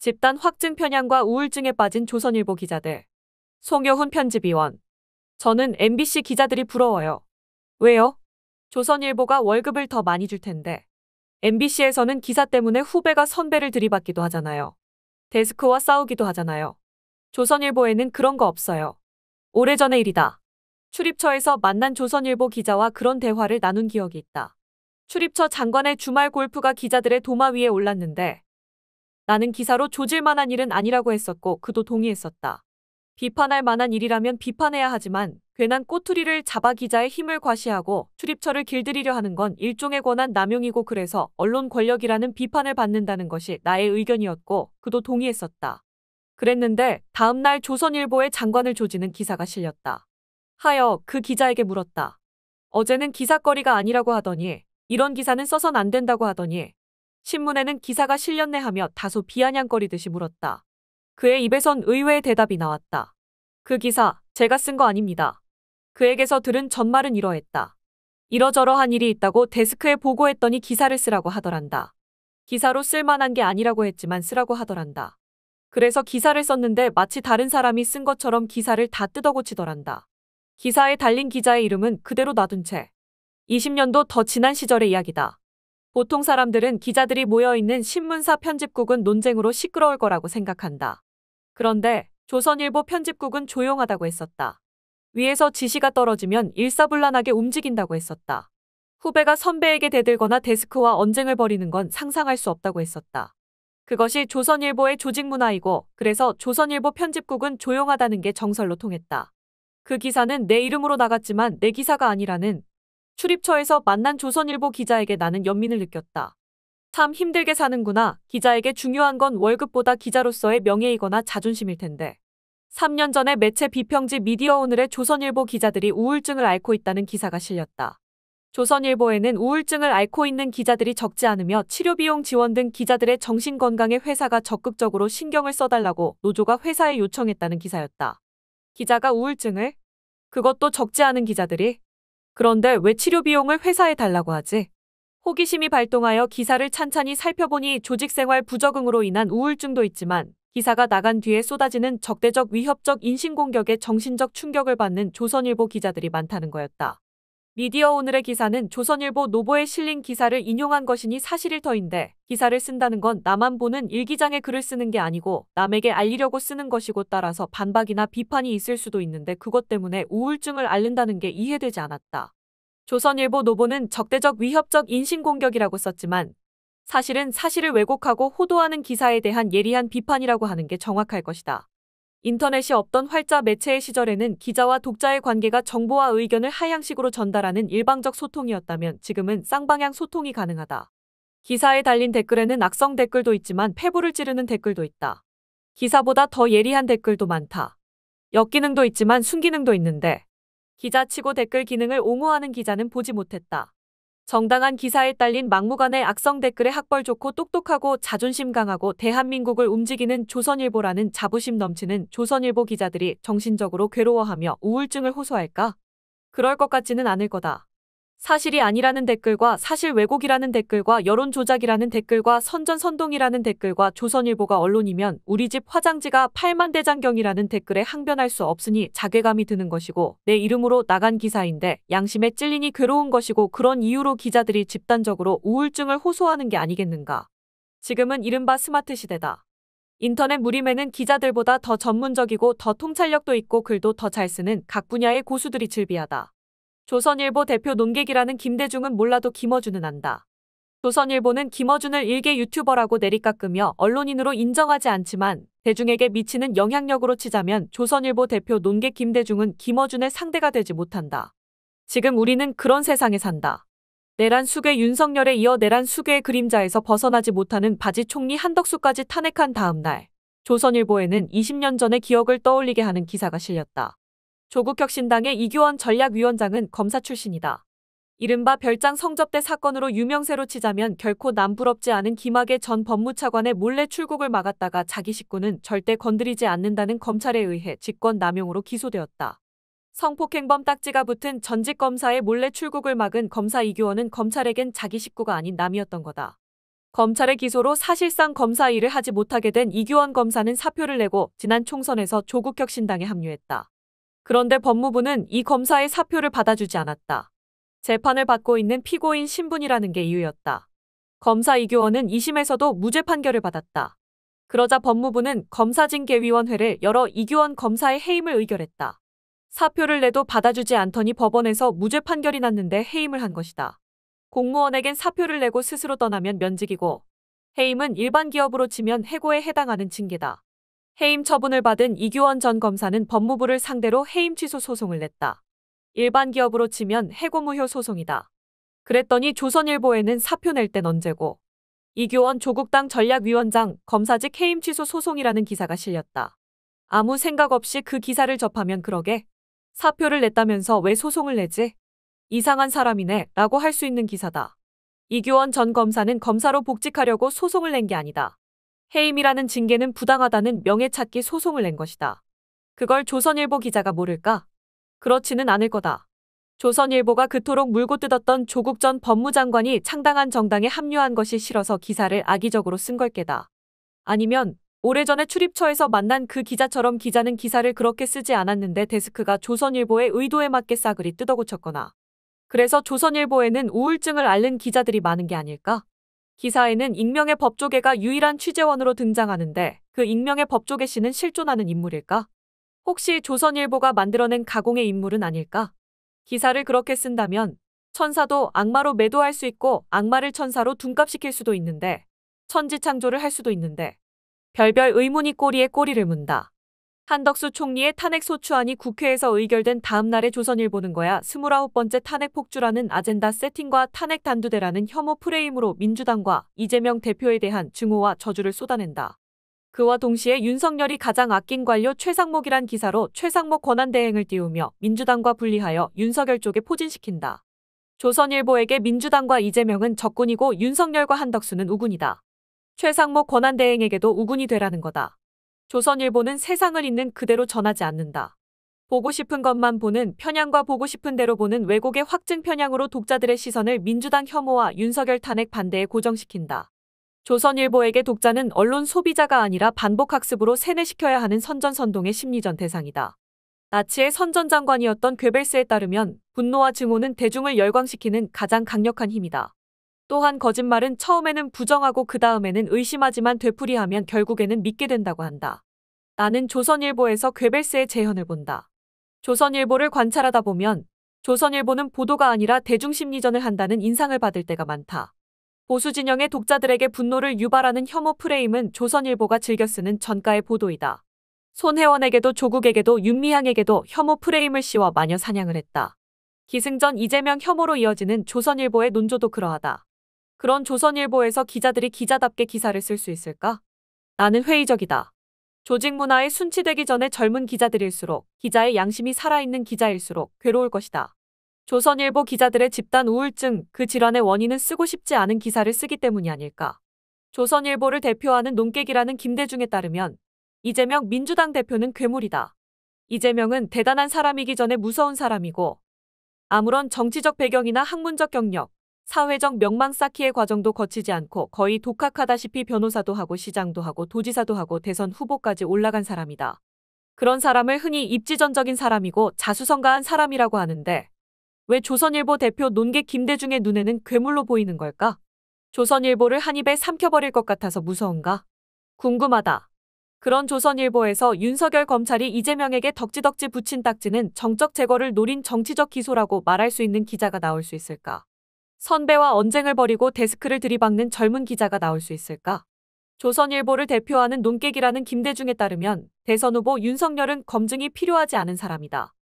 집단 확진 편향과 우울증에 빠진 조선일보 기자들. 송효훈 편집위원. 저는 MBC 기자들이 부러워요. 왜요? 조선일보가 월급을 더 많이 줄 텐데. MBC에서는 기사 때문에 후배가 선배를 들이받기도 하잖아요. 데스크와 싸우기도 하잖아요. 조선일보에는 그런 거 없어요. 오래전의 일이다. 출입처에서 만난 조선일보 기자와 그런 대화를 나눈 기억이 있다. 출입처 장관의 주말 골프가 기자들의 도마 위에 올랐는데 나는 기사로 조질 만한 일은 아니라고 했었고 그도 동의했었다. 비판할 만한 일이라면 비판해야 하지만 괜한 꼬투리를 잡아 기자의 힘을 과시하고 출입처를 길들이려 하는 건 일종의 권한 남용이고 그래서 언론 권력이라는 비판을 받는다는 것이 나의 의견이었고 그도 동의했었다. 그랬는데 다음 날 조선일보의 장관을 조지는 기사가 실렸다. 하여 그 기자에게 물었다. 어제는 기사거리가 아니라고 하더니 이런 기사는 써선 안 된다고 하더니 신문에는 기사가 실렸네 하며 다소 비아냥거리듯이 물었다. 그의 입에선 의외의 대답이 나왔다. 그 기사 제가 쓴 거 아닙니다. 그에게서 들은 전말은 이러했다. 이러저러한 일이 있다고 데스크에 보고했더니 기사를 쓰라고 하더란다. 기사로 쓸만한 게 아니라고 했지만 쓰라고 하더란다. 그래서 기사를 썼는데 마치 다른 사람이 쓴 것처럼 기사를 다 뜯어고치더란다. 기사에 달린 기자의 이름은 그대로 놔둔 채 20년도 더 지난 시절의 이야기다. 보통 사람들은 기자들이 모여있는 신문사 편집국은 논쟁으로 시끄러울 거라고 생각한다. 그런데 조선일보 편집국은 조용하다고 했었다. 위에서 지시가 떨어지면 일사불란하게 움직인다고 했었다. 후배가 선배에게 대들거나 데스크와 언쟁을 벌이는 건 상상할 수 없다고 했었다. 그것이 조선일보의 조직 문화이고 그래서 조선일보 편집국은 조용하다는 게 정설로 통했다. 그 기사는 내 이름으로 나갔지만 내 기사가 아니라는 출입처에서 만난 조선일보 기자에게 나는 연민을 느꼈다. 참 힘들게 사는구나. 기자에게 중요한 건 월급보다 기자로서의 명예이거나 자존심일 텐데. 3년 전에 매체 비평지 미디어오늘의 조선일보 기자들이 우울증을 앓고 있다는 기사가 실렸다. 조선일보에는 우울증을 앓고 있는 기자들이 적지 않으며 치료비용 지원 등 기자들의 정신건강에 회사가 적극적으로 신경을 써달라고 노조가 회사에 요청했다는 기사였다. 기자가 우울증을? 그것도 적지 않은 기자들이? 그런데 왜 치료비용을 회사에 달라고 하지? 호기심이 발동하여 기사를 찬찬히 살펴보니 조직생활 부적응으로 인한 우울증도 있지만 기사가 나간 뒤에 쏟아지는 적대적 위협적 인신공격에 정신적 충격을 받는 조선일보 기자들이 많다는 거였다. 미디어오늘의 기사는 조선일보 노보에 실린 기사를 인용한 것이니 사실일 터인데 기사를 쓴다는 건 나만 보는 일기장에 글을 쓰는 게 아니고 남에게 알리려고 쓰는 것이고 따라서 반박이나 비판이 있을 수도 있는데 그것 때문에 우울증을 앓는다는 게 이해되지 않았다. 조선일보 노보는 적대적 위협적 인신공격이라고 썼지만 사실은 사실을 왜곡하고 호도하는 기사에 대한 예리한 비판이라고 하는 게 정확할 것이다. 인터넷이 없던 활자 매체의 시절에는 기자와 독자의 관계가 정보와 의견을 하향식으로 전달하는 일방적 소통이었다면 지금은 쌍방향 소통이 가능하다. 기사에 달린 댓글에는 악성 댓글도 있지만 폐부를 찌르는 댓글도 있다. 기사보다 더 예리한 댓글도 많다. 역기능도 있지만 순기능도 있는데 기자치고 댓글 기능을 옹호하는 기자는 보지 못했다. 정당한 기사에 딸린 막무가내 악성 댓글에 학벌 좋고 똑똑하고 자존심 강하고 대한민국을 움직이는 조선일보라는 자부심 넘치는 조선일보 기자들이 정신적으로 괴로워하며 우울증을 호소할까? 그럴 것 같지는 않을 거다. 사실이 아니라는 댓글과 사실 왜곡이라는 댓글과 여론 조작이라는 댓글과 선전선동이라는 댓글과 조선일보가 언론이면 우리 집 화장지가 8만 대장경이라는 댓글에 항변할 수 없으니 자괴감이 드는 것이고 내 이름으로 나간 기사인데 양심에 찔리니 괴로운 것이고 그런 이유로 기자들이 집단적으로 우울증을 호소하는 게 아니겠는가. 지금은 이른바 스마트 시대다. 인터넷 무림에는 기자들보다 더 전문적이고 더 통찰력도 있고 글도 더 잘 쓰는 각 분야의 고수들이 즐비하다. 조선일보 대표 논객이라는 김대중은 몰라도 김어준은 안다. 조선일보는 김어준을 일개 유튜버라고 내리깎으며 언론인으로 인정하지 않지만 대중에게 미치는 영향력으로 치자면 조선일보 대표 논객 김대중은 김어준의 상대가 되지 못한다. 지금 우리는 그런 세상에 산다. 내란 수괴 윤석열에 이어 내란 수괴의 그림자에서 벗어나지 못하는 바지 총리 한덕수까지 탄핵한 다음 날 조선일보에는 20년 전의 기억을 떠올리게 하는 기사가 실렸다. 조국혁신당의 이규원 전략위원장은 검사 출신이다. 이른바 별장 성접대 사건으로 유명세로 치자면 결코 남부럽지 않은 김학의 전 법무차관의 몰래 출국을 막았다가 자기 식구는 절대 건드리지 않는다는 검찰에 의해 직권남용으로 기소되었다. 성폭행범 딱지가 붙은 전직 검사의 몰래 출국을 막은 검사 이규원은 검찰에겐 자기 식구가 아닌 남이었던 거다. 검찰의 기소로 사실상 검사 일을 하지 못하게 된 이규원 검사는 사표를 내고 지난 총선에서 조국혁신당에 합류했다. 그런데 법무부는 이 검사의 사표를 받아주지 않았다. 재판을 받고 있는 피고인 신분이라는 게 이유였다. 검사 이규원은 2심에서도 무죄 판결을 받았다. 그러자 법무부는 검사징계위원회를 열어 이규원 검사의 해임을 의결했다. 사표를 내도 받아주지 않더니 법원에서 무죄 판결이 났는데 해임을 한 것이다. 공무원에겐 사표를 내고 스스로 떠나면 면직이고 해임은 일반 기업으로 치면 해고에 해당하는 징계다. 해임 처분을 받은 이규원 전 검사는 법무부를 상대로 해임 취소 소송을 냈다. 일반 기업으로 치면 해고 무효 소송이다. 그랬더니 조선일보에는 사표 낼 땐 언제고 이규원 조국당 전략위원장 검사직 해임 취소 소송이라는 기사가 실렸다. 아무 생각 없이 그 기사를 접하면 그러게 사표를 냈다면서 왜 소송을 내지? 이상한 사람이네 라고 할 수 있는 기사다. 이규원 전 검사는 검사로 복직하려고 소송을 낸 게 아니다. 해임이라는 징계는 부당하다는 명예찾기 소송을 낸 것이다. 그걸 조선일보 기자가 모를까? 그렇지는 않을 거다. 조선일보가 그토록 물고 뜯었던 조국 전 법무장관이 창당한 정당에 합류한 것이 싫어서 기사를 악의적으로 쓴 걸 게다. 아니면 오래전에 출입처에서 만난 그 기자처럼 기자는 기사를 그렇게 쓰지 않았는데 데스크가 조선일보의 의도에 맞게 싸그리 뜯어고쳤거나 그래서 조선일보에는 우울증을 앓는 기자들이 많은 게 아닐까? 기사에는 익명의 법조계가 유일한 취재원으로 등장하는데 그 익명의 법조계 씨는 실존하는 인물일까? 혹시 조선일보가 만들어낸 가공의 인물은 아닐까? 기사를 그렇게 쓴다면 천사도 악마로 매도할 수 있고 악마를 천사로 둔갑시킬 수도 있는데 천지창조를 할 수도 있는데 별별 의문이 꼬리에 꼬리를 문다. 한덕수 총리의 탄핵 소추안이 국회에서 의결된 다음 날에 조선일보는 거야 29번째 탄핵 폭주라는 아젠다 세팅과 탄핵 단두대라는 혐오 프레임으로 민주당과 이재명 대표에 대한 증오와 저주를 쏟아낸다. 그와 동시에 윤석열이 가장 아낀 관료 최상목이란 기사로 최상목 권한대행을 띄우며 민주당과 분리하여 윤석열 쪽에 포진시킨다. 조선일보에게 민주당과 이재명은 적군이고 윤석열과 한덕수는 우군이다. 최상목 권한대행에게도 우군이 되라는 거다. 조선일보는 세상을 있는 그대로 전하지 않는다. 보고 싶은 것만 보는 편향과 보고 싶은 대로 보는 왜곡의 확증 편향으로 독자들의 시선을 민주당 혐오와 윤석열 탄핵 반대에 고정시킨다. 조선일보에게 독자는 언론 소비자가 아니라 반복학습으로 세뇌시켜야 하는 선전선동의 심리전 대상이다. 나치의 선전장관이었던 괴벨스에 따르면 분노와 증오는 대중을 열광시키는 가장 강력한 힘이다. 또한 거짓말은 처음에는 부정하고 그 다음에는 의심하지만 되풀이하면 결국에는 믿게 된다고 한다. 나는 조선일보에서 괴벨스의 재현을 본다. 조선일보를 관찰하다 보면 조선일보는 보도가 아니라 대중심리전을 한다는 인상을 받을 때가 많다. 보수 진영의 독자들에게 분노를 유발하는 혐오 프레임은 조선일보가 즐겨 쓰는 전가의 보도이다. 손혜원에게도 조국에게도 윤미향에게도 혐오 프레임을 씌워 마녀 사냥을 했다. 기승전 이재명 혐오로 이어지는 조선일보의 논조도 그러하다. 그런 조선일보에서 기자들이 기자답게 기사를 쓸 수 있을까? 나는 회의적이다. 조직 문화에 순치되기 전에 젊은 기자들일수록 기자의 양심이 살아있는 기자일수록 괴로울 것이다. 조선일보 기자들의 집단 우울증, 그 질환의 원인은 쓰고 싶지 않은 기사를 쓰기 때문이 아닐까. 조선일보를 대표하는 논객이라는 김대중에 따르면 이재명 민주당 대표는 괴물이다. 이재명은 대단한 사람이기 전에 무서운 사람이고 아무런 정치적 배경이나 학문적 경력, 사회적 명망 쌓기의 과정도 거치지 않고 거의 독학하다시피 변호사도 하고 시장도 하고 도지사도 하고 대선 후보까지 올라간 사람이다. 그런 사람을 흔히 입지전적인 사람이고 자수성가한 사람이라고 하는데 왜 조선일보 대표 논객 김대중의 눈에는 괴물로 보이는 걸까? 조선일보를 한 입에 삼켜버릴 것 같아서 무서운가? 궁금하다. 그런 조선일보에서 윤석열 검찰이 이재명에게 덕지덕지 붙인 딱지는 정적 제거를 노린 정치적 기소라고 말할 수 있는 기자가 나올 수 있을까? 선배와 언쟁을 벌이고 데스크를 들이박는 젊은 기자가 나올 수 있을까? 조선일보를 대표하는 논객이라는 김대중에 따르면 대선 후보 윤석열은 검증이 필요하지 않은 사람이다.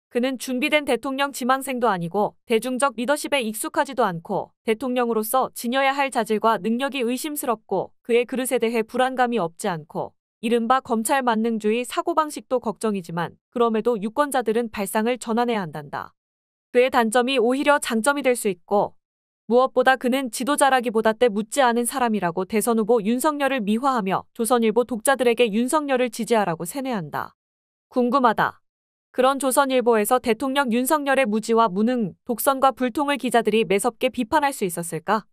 그는 준비된 대통령 지망생도 아니고 대중적 리더십에 익숙하지도 않고 대통령으로서 지녀야 할 자질과 능력이 의심스럽고 그의 그릇에 대해 불안감이 없지 않고 이른바 검찰 만능주의 사고방식도 걱정이지만 그럼에도 유권자들은 발상을 전환해야 한단다. 그의 단점이 오히려 장점이 될 수 있고 무엇보다 그는 지도자라기보다 때 묻지 않은 사람이라고 대선 후보 윤석열을 미화하며 조선일보 독자들에게 윤석열을 지지하라고 세뇌한다. 궁금하다. 그런 조선일보에서 대통령 윤석열의 무지와 무능, 독선과 불통을 기자들이 매섭게 비판할 수 있었을까?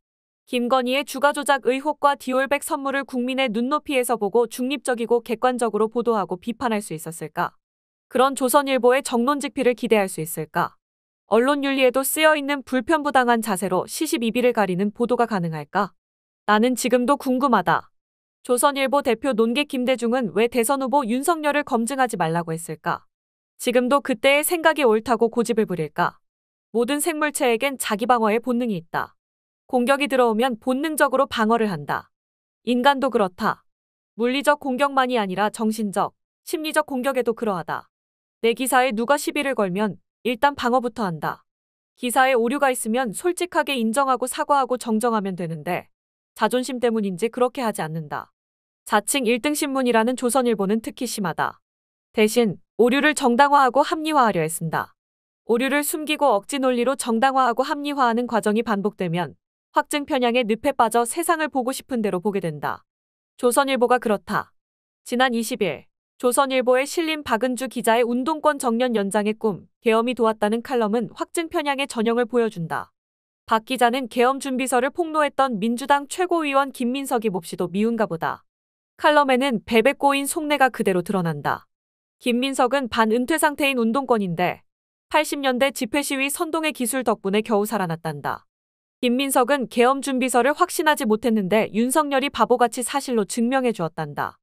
김건희의 주가 조작 의혹과 디올백 선물을 국민의 눈높이에서 보고 중립적이고 객관적으로 보도하고 비판할 수 있었을까? 그런 조선일보의 정론직필을 기대할 수 있을까? 언론 윤리에도 쓰여있는 불편부당한 자세로 시시비비를 가리는 보도가 가능할까? 나는 지금도 궁금하다. 조선일보 대표 논객 김대중은 왜 대선 후보 윤석열을 검증하지 말라고 했을까? 지금도 그때의 생각이 옳다고 고집을 부릴까? 모든 생물체에겐 자기 방어의 본능이 있다. 공격이 들어오면 본능적으로 방어를 한다. 인간도 그렇다. 물리적 공격만이 아니라 정신적, 심리적 공격에도 그러하다. 내 기사에 누가 시비를 걸면 일단 방어부터 한다. 기사에 오류가 있으면 솔직하게 인정하고 사과하고 정정하면 되는데 자존심 때문인지 그렇게 하지 않는다. 자칭 1등 신문이라는 조선일보는 특히 심하다. 대신 오류를 정당화하고 합리화하려 했습니다. 오류를 숨기고 억지 논리로 정당화하고 합리화하는 과정이 반복되면 확증 편향의 늪에 빠져 세상을 보고 싶은 대로 보게 된다. 조선일보가 그렇다. 지난 20일 조선일보에 실린 박은주 기자의 운동권 정년 연장의 꿈, 계엄이 도왔다는 칼럼은 확증 편향의 전형을 보여준다. 박 기자는 계엄 준비서를 폭로했던 민주당 최고위원 김민석이 몹시도 미운가 보다. 칼럼에는 베베 꼬인 속내가 그대로 드러난다. 김민석은 반은퇴 상태인 운동권인데 80년대 집회시위 선동의 기술 덕분에 겨우 살아났단다. 김민석은 계엄 준비서를 확신하지 못했는데 윤석열이 바보같이 사실로 증명해 주었단다.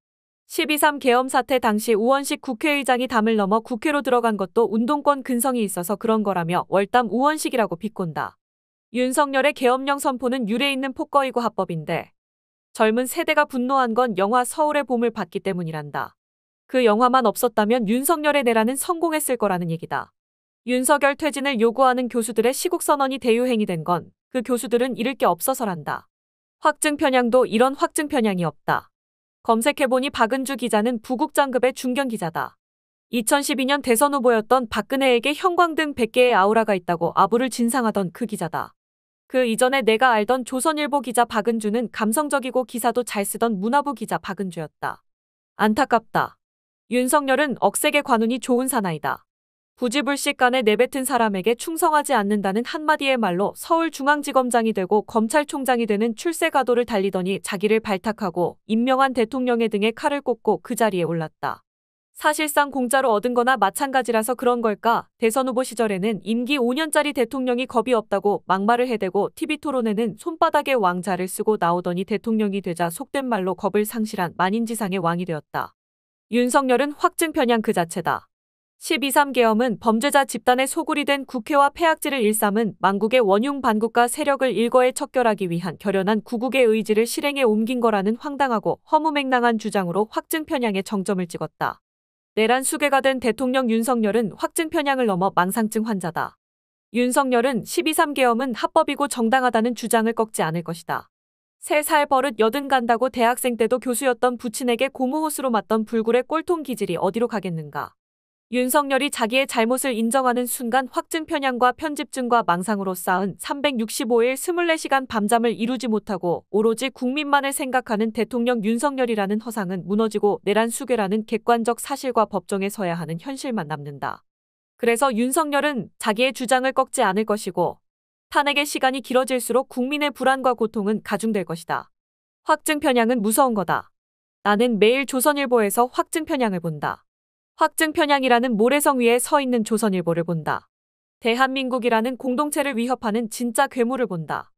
12.3 계엄 사태 당시 우원식 국회의장이 담을 넘어 국회로 들어간 것도 운동권 근성이 있어서 그런 거라며 월담 우원식이라고 비꼰다. 윤석열의 계엄령 선포는 유례 있는 폭거이고 합법인데 젊은 세대가 분노한 건 영화 서울의 봄을 봤기 때문이란다. 그 영화만 없었다면 윤석열의 내란은 성공했을 거라는 얘기다. 윤석열 퇴진을 요구하는 교수들의 시국선언이 대유행이 된 건 그 교수들은 잃을 게 없어서란다. 확증 편향도 이런 확증 편향이 없다. 검색해보니 박은주 기자는 부국장급의 중견 기자다. 2012년 대선 후보였던 박근혜에게 형광등 100개의 아우라가 있다고 아부를 진상하던 그 기자다. 그 이전에 내가 알던 조선일보 기자 박은주는 감성적이고 기사도 잘 쓰던 문화부 기자 박은주였다. 안타깝다. 윤석열은 억세게 관운이 좋은 사나이다. 부지불식간에 내뱉은 사람에게 충성하지 않는다는 한마디의 말로 서울중앙지검장이 되고 검찰총장이 되는 출세가도를 달리더니 자기를 발탁하고 임명한 대통령의 등에 칼을 꽂고 그 자리에 올랐다. 사실상 공짜로 얻은 거나 마찬가지라서 그런 걸까? 대선 후보 시절에는 임기 5년짜리 대통령이 겁이 없다고 막말을 해대고 TV토론에는 손바닥에 왕자를 쓰고 나오더니 대통령이 되자 속된 말로 겁을 상실한 만인지상의 왕이 되었다. 윤석열은 확증 편향 그 자체다. 12.3 계엄은 범죄자 집단의 소굴이 된 국회와 폐악질을 일삼은 망국의 원흉 반국가 세력을 일거에 척결하기 위한 결연한 구국의 의지를 실행에 옮긴 거라는 황당하고 허무맹랑한 주장으로 확증 편향에 정점을 찍었다. 내란 수괴가 된 대통령 윤석열은 확증 편향을 넘어 망상증 환자다. 윤석열은 12.3 계엄은 합법이고 정당하다는 주장을 꺾지 않을 것이다. 3살 버릇 여든 간다고 대학생 때도 교수였던 부친에게 고무호수로 맞던 불굴의 꼴통 기질이 어디로 가겠는가. 윤석열이 자기의 잘못을 인정하는 순간 확증 편향과 편집증과 망상으로 쌓은 365일 24시간 밤잠을 이루지 못하고 오로지 국민만을 생각하는 대통령 윤석열이라는 허상은 무너지고 내란 수괴라는 객관적 사실과 법정에 서야 하는 현실만 남는다. 그래서 윤석열은 자기의 주장을 꺾지 않을 것이고 탄핵의 시간이 길어질수록 국민의 불안과 고통은 가중될 것이다. 확증 편향은 무서운 거다. 나는 매일 조선일보에서 확증 편향을 본다. 확증 편향이라는 모래성 위에 서 있는 조선일보를 본다. 대한민국이라는 공동체를 위협하는 진짜 괴물을 본다.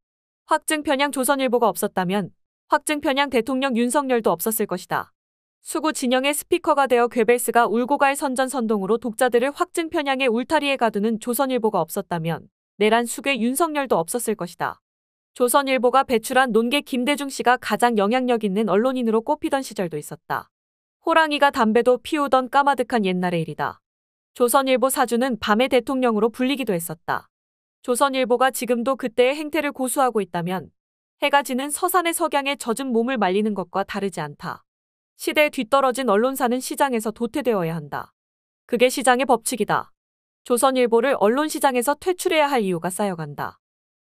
확증 편향 조선일보가 없었다면 확증 편향 대통령 윤석열도 없었을 것이다. 수구 진영의 스피커가 되어 괴벨스가 울고 갈 선전선동으로 독자들을 확증 편향의 울타리에 가두는 조선일보가 없었다면 내란 수괴 윤석열도 없었을 것이다. 조선일보가 배출한 논객 김대중 씨가 가장 영향력 있는 언론인으로 꼽히던 시절도 있었다. 호랑이가 담배도 피우던 까마득한 옛날의 일이다. 조선일보 사주는 밤의 대통령으로 불리기도 했었다. 조선일보가 지금도 그때의 행태를 고수하고 있다면 해가 지는 서산의 석양에 젖은 몸을 말리는 것과 다르지 않다. 시대에 뒤떨어진 언론사는 시장에서 도태되어야 한다. 그게 시장의 법칙이다. 조선일보를 언론시장에서 퇴출해야 할 이유가 쌓여간다.